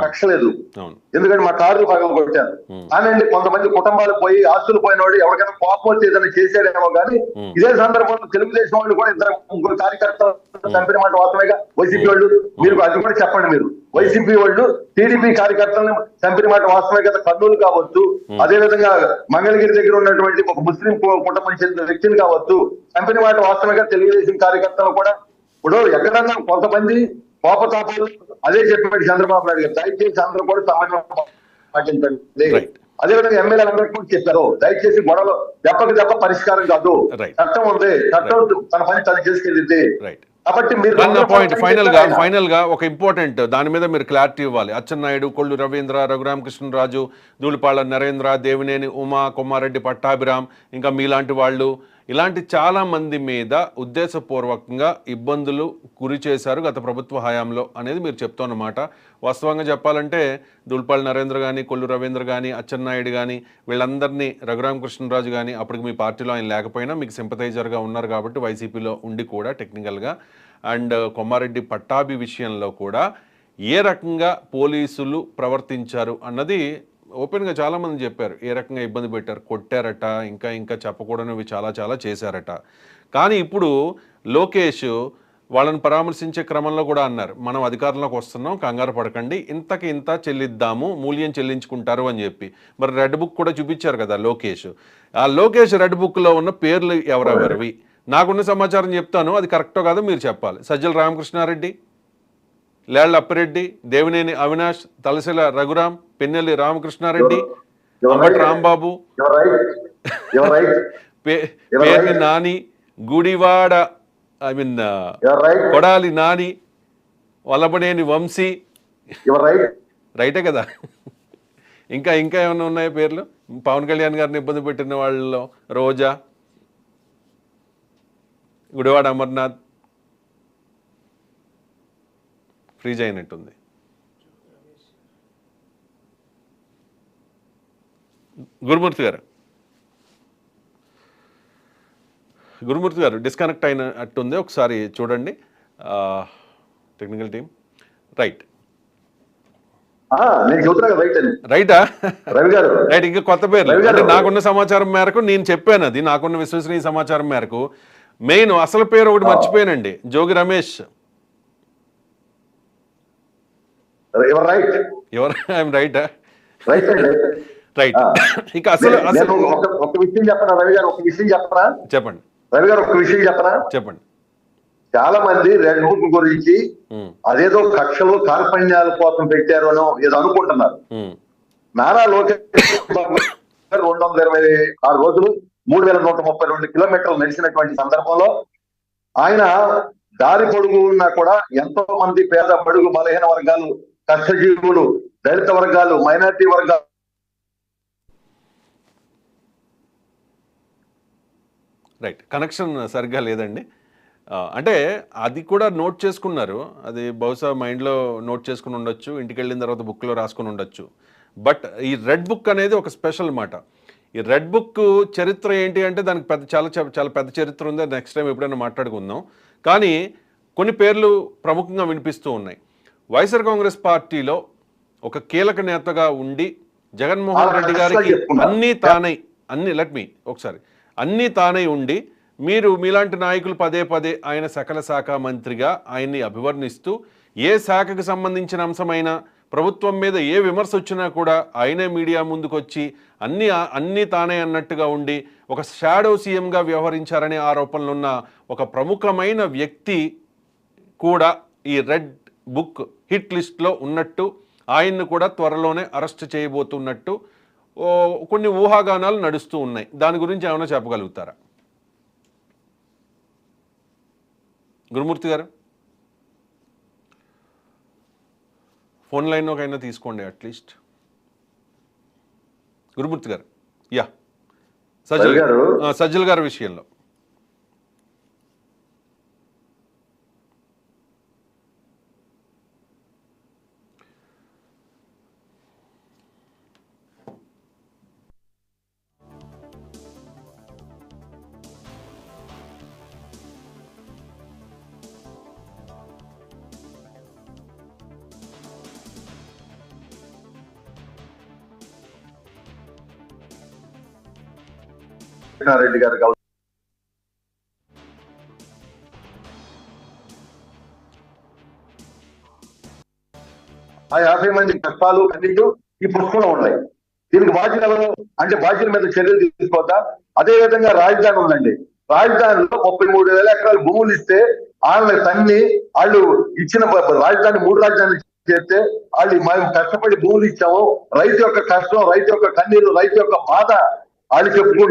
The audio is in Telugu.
కక్ష లేదు. ఎందుకంటే మా కార్లు పగల కొట్టారు. కానీ కొంతమంది కుటుంబాలు పోయి ఆస్తులు పోయిన వాడు ఎవరికైనా కోపం వచ్చి ఏదైనా చేశాడేమో కానీ ఇదే సందర్భంలో తెలుగుదేశం వాళ్ళు కూడా ఇద్దరు ముగ్గురు కార్యకర్తలు చంపిన మాట వాస్తవేగా. వైసీపీ వాళ్ళు మీరు అది కూడా చెప్పండి. మీరు వైసీపీ వాళ్ళు టీడీపీ కార్యకర్తలను చంపిన మాట వాస్తవే కదా. కర్నూలు కావచ్చు, అదే విధంగా మంగళగిరి దగ్గర ఉన్నటువంటి ఒక ముస్లిం కుటుంబం చెందిన వ్యక్తిని కావచ్చు చంపిన మాట వాస్తవేగా. తెలుగుదేశం కార్యకర్తలు కూడా ఇప్పుడు ఎక్కడన్నా కొంతమంది కోపతాపాలు అదే చెప్పాడు చంద్రబాబు నాయుడు గారు. దయచేసి అందరూ కూడా సమన్వయం పాటించండి. అదేవిధంగా ఎమ్మెల్యేలందరికీ కూడా చెప్పారు, దయచేసి గొడవలు దెబ్బకి దెబ్బ పరిష్కారం కాదు. చట్టం ఉంది, చట్టం తన పని తను చేసుకెళ్ళింది. కాబట్టి ఫైనల్ గా ఒక ఇంపార్టెంట్ దాని మీద మీరు క్లారిటీ ఇవ్వాలి. అచ్చెన్నాయుడు, కొల్లు రవీంద్ర, రఘురామకృష్ణరాజు, ధూళిపాళ్ల నరేంద్ర, దేవినేని ఉమా, కొమ్మారెడ్డి పట్టాభిరామ్, ఇంకా మీలాంటి వాళ్ళు ఇలాంటి చాలా మంది మీద ఉద్దేశపూర్వకంగా ఇబ్బందులు గురి చేశారు గత ప్రభుత్వ హయాంలో అనేది మీరు చెప్తున్నమాట. వాస్తవంగా చెప్పాలంటే ధూళిపాళ్ల నరేంద్ర కానీ, కొల్లు రవీంద్ర కానీ, అచ్చెన్నాయుడు కానీ వీళ్ళందరినీ, రఘురామకృష్ణరాజు కానీ అప్పటికి మీ పార్టీలో ఆయన లేకపోయినా మీకు సింపథైజర్గా ఉన్నారు కాబట్టి వైసీపీలో ఉండి కూడా టెక్నికల్గా. అండ్ కొమ్మారెడ్డి పట్టాభి విషయంలో కూడా ఏ రకంగా పోలీసులు ప్రవర్తించారు అన్నది ఓపెన్గా చాలామంది చెప్పారు. ఏ రకంగా ఇబ్బంది పెట్టారు, కొట్టారట, ఇంకా చెప్పకూడనివి చాలా చేశారట. కానీ ఇప్పుడు లోకేష్ వాళ్ళని పరామర్శించే క్రమంలో కూడా అన్నారు, మనం అధికారంలోకి వస్తున్నాం, కంగారు పడకండి, ఇంత చెల్లిద్దాము, మూల్యం చెల్లించుకుంటారు అని చెప్పి. మరి రెడ్ బుక్ కూడా చూపించారు కదా లోకేష్. ఆ లోకేష్ రెడ్ బుక్లో ఉన్న పేర్లు ఎవరెవరివి నాకున్న సమాచారం చెప్తాను, అది కరెక్టో కాదో మీరు చెప్పాలి. సజ్జల రామకృష్ణారెడ్డి, లేళ్ల అప్పిరెడ్డి, దేవినేని అవినాష్, తలసిల రఘురాం, పెన్నెల్లి రామకృష్ణారెడ్డి, అంబటి రాంబాబు, పేర్ని నాని, గుడివాడ కొడాలి నాని, వల్లభనేని వంశీ, రైటే కదా. ఇంకా ఏమైనా ఉన్నాయో పేర్లు? పవన్ కళ్యాణ్ గారిని ఇబ్బంది పెట్టిన వాళ్ళలో రోజా, గుడివాడ అమర్నాథ్, ఫ్రీజ్ అయినట్టుంది. గురుమూర్తి గారు డిస్కనెక్ట్ అయినట్టుంది, ఒకసారి చూడండి టెక్నికల్ టీం. రైట్ రైటా? రైట్. ఇంకా కొత్త పేర్లు అంటే నాకున్న సమాచారం మేరకు నేను చెప్పాను, అది నాకున్న విశ్వసనీయ సమాచారం మేరకు. మెయిన్ అసలు పేరు ఒకటి మర్చిపోయానండి, జోగి రమేష్. ఇక అసలు ఒక విషయం చెప్పరా రవి గారు, ఒక విషయం చెప్పరా? చెప్పండి రవి గారు, ఒక విషయం చెప్పరా? చెప్పండి. చాలా మంది రెడ్ బుక్ గురించి అదేదో కక్షలు కార్పణ్యాల కోసం పెట్టారు అని ఏదో అనుకుంటున్నారు. నారా లోకేష్ 226 రోజులు 3132 కిలోమీటర్లు నడిచినటువంటి సందర్భంలో ఆయన దారి పొడుగున్నా కూడా ఎంతో మంది పేద బడుగు బలహీన వర్గాలు, కష్టజీవులు, దళిత వర్గాలు, మైనారిటీ వర్గాలు రైట్. కనెక్షన్ సరిగ్గా లేదండి. అంటే అది కూడా నోట్ చేసుకున్నారు, అది బహుశా మైండ్లో నోట్ చేసుకుని ఉండొచ్చు, ఇంటికి వెళ్ళిన తర్వాత బుక్లో రాసుకుని ఉండొచ్చు. బట్ ఈ రెడ్ బుక్ అనేది ఒక స్పెషల్ మాట. ఈ రెడ్ బుక్ చరిత్ర ఏంటి అంటే దానికి చాలా పెద్ద చరిత్ర ఉంది, నెక్స్ట్ టైం ఎప్పుడైనా మాట్లాడుకుందాం. కానీ కొన్ని పేర్లు ప్రముఖంగా వినిపిస్తూ ఉన్నాయి. వైఎస్ఆర్ కాంగ్రెస్ పార్టీలో ఒక కీలక నేతగా ఉండి జగన్మోహన్ రెడ్డి గారికి అన్నీ తానై ఉండి మీరు మీలాంటి నాయకులు పదే ఆయన సకల శాఖ మంత్రిగా ఆయన్ని అభివర్ణిస్తూ ఏ శాఖకు సంబంధించిన అంశమైనా ప్రభుత్వం మీద ఏ విమర్శ వచ్చినా కూడా ఆయనే మీడియా ముందుకొచ్చి అన్నీ తానే అన్నట్టుగా ఉండి ఒక షాడో సీఎంగా వ్యవహరించారనే ఆరోపణలు ఉన్న ఒక ప్రముఖమైన వ్యక్తి కూడా ఈ రెడ్ బుక్ హిట్ లిస్ట్లో ఉన్నట్టు, ఆయన్ను కూడా త్వరలోనే అరెస్ట్ చేయబోతున్నట్టు కొన్ని ఊహాగానాలు నడుస్తూ ఉన్నాయి. దాని గురించి ఏమైనా చెప్పగలుగుతారా గురుమూర్తి గారు? ఫోన్ లైన్ ఒకైనా తీసుకోండి అట్లీస్ట్. గురుమూర్తి గారు, యా సజ్జల్ గారి విషయంలో కృష్ణారెడ్డి గారు కావచ్చు, ఆ 50 మంది కష్టాలు కన్నీళ్లు ఈ పుస్తకంలో ఉన్నాయి. దీనికి బాధ్యులు ఎవరు అంటే బాధ్యుల మీద చర్యలు తీసుకోవద్దా? అదే విధంగా రాజధాని ఉందండి. రాజధానిలో 33,000 ఎకరాలు భూములు ఇస్తే వాళ్ళని తన్ని వాళ్ళు ఇచ్చిన రాజధాని 3 రాజధానులు చేస్తే వాళ్ళు మేము కష్టపడి భూములు ఇచ్చాము, రైతు యొక్క కష్టం, రైతు యొక్క కన్నీరు, రైతు యొక్క బాధ వాళ్ళు చెప్పుకుంటే